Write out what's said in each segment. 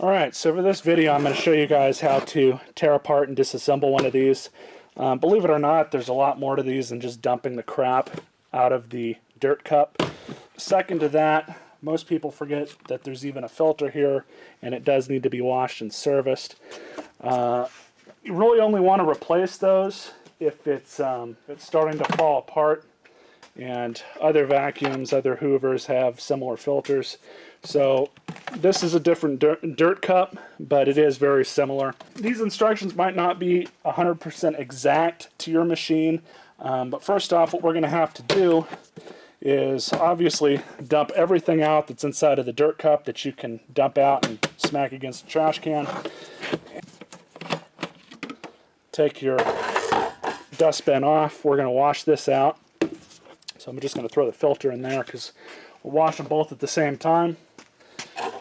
Alright, so for this video I'm going to show you guys how to tear apart and disassemble one of these. Believe it or not, there's a lot more to these than just dumping the crap out of the dirt cup. Second to that, most people forget that there's even a filter here, and it does need to be washed and serviced. You really only want to replace those if it's starting to fall apart, and other vacuums, other Hoovers have similar filters. So this is a different dirt cup, but it is very similar. These instructions might not be 100% exact to your machine, but first off, what we're going to have to do is obviously dump everything out that's inside of the dirt cup that you can dump out and smack against the trash can. Take your dustbin off. We're going to wash this out. So I'm just going to throw the filter in there because we'll wash them both at the same time.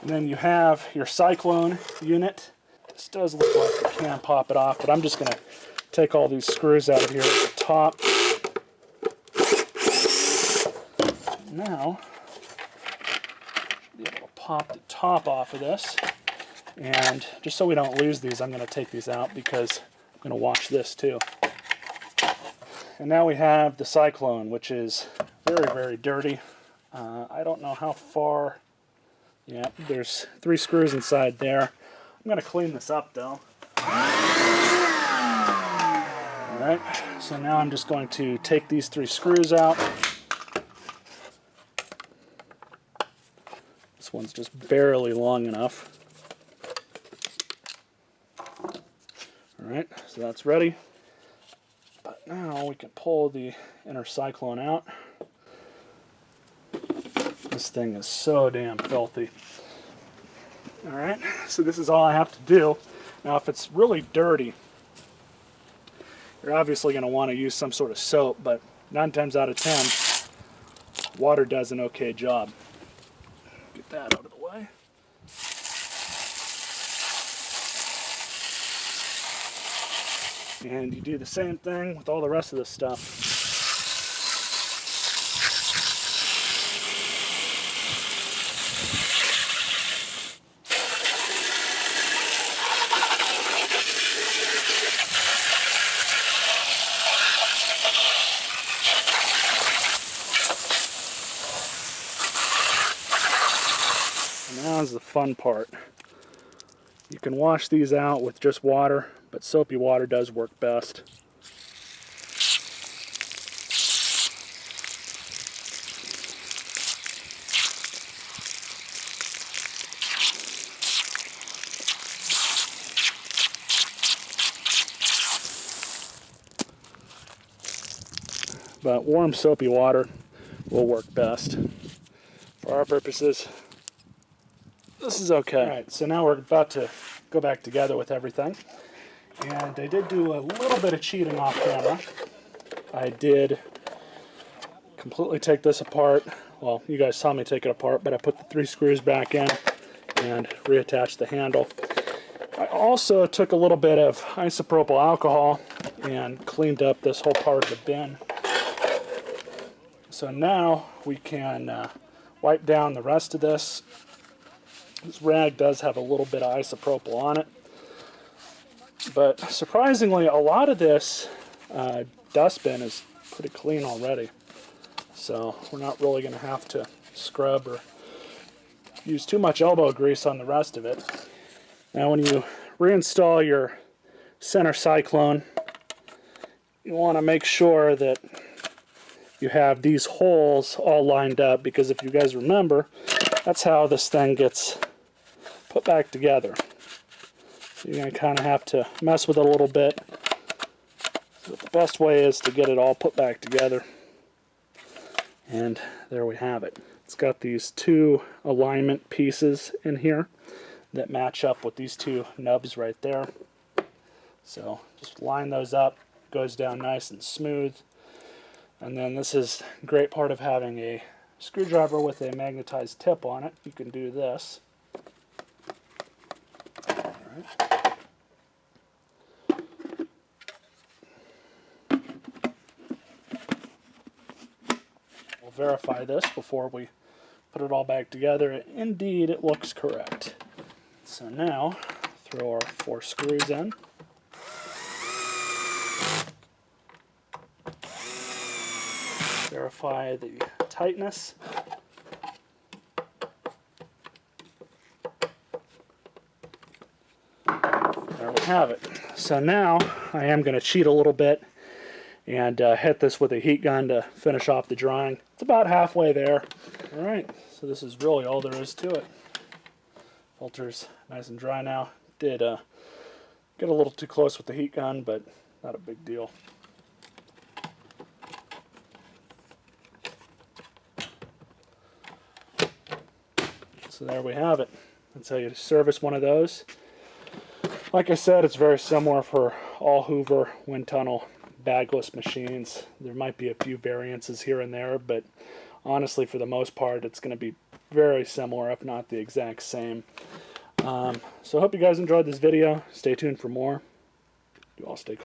And then you have your cyclone unit. This does look like you can pop it off, but I'm just going to take all these screws out of here at the top. Now, should be able to pop the top off of this. And just so we don't lose these, I'm going to take these out because I'm going to wash this too. And now we have the cyclone, which is very, very dirty. I don't know how far. Yeah, there's 3 screws inside there. I'm going to clean this up though. Alright, so now I'm just going to take these 3 screws out. This one's just barely long enough. Alright, so that's ready. But now we can pull the inner cyclone out. This thing is so damn filthy. Alright, so this is all I have to do. Now if it's really dirty, you're obviously going to want to use some sort of soap, but 9 times out of 10, water does an okay job. Get that out of the way. And you do the same thing with all the rest of this stuff. And now's the fun part. You can wash these out with just water, but soapy water does work best. But warm soapy water will work best. For our purposes, this is okay. Alright, so now we're about to go back together with everything. And I did do a little bit of cheating off camera. I did completely take this apart. Well, you guys saw me take it apart, but I put the 3 screws back in and reattached the handle. I also took a little bit of isopropyl alcohol and cleaned up this whole part of the bin. So now we can wipe down the rest of this. This rag does have a little bit of isopropyl on it. But surprisingly, a lot of this dustbin is pretty clean already. So we're not really going to have to scrub or use too much elbow grease on the rest of it. Now when you reinstall your center cyclone, you want to make sure that you have these holes all lined up, because if you guys remember, that's how this thing gets put back together. So you're going to kind of have to mess with it a little bit. But the best way is to get it all put back together. And there we have it. It's got these 2 alignment pieces in here that match up with these 2 nubs right there. So just line those up, goes down nice and smooth. And then this is a great part of having a screwdriver with a magnetized tip on it. You can do this. Alright. We'll verify this before we put it all back together. Indeed, it looks correct. So now, throw our 4 screws in. Verify the tightness. There we have it. So now I am going to cheat a little bit and hit this with a heat gun to finish off the drying. It's about halfway there. Alright, so this is really all there is to it. Filter's nice and dry now. Did get a little too close with the heat gun, but not a big deal. So there we have it. That's how you service one of those. Like I said, it's very similar for all Hoover wind tunnel bagless machines. There might be a few variances here and there, but honestly, for the most part, it's going to be very similar, if not the exact same. So I hope you guys enjoyed this video. Stay tuned for more. You all stay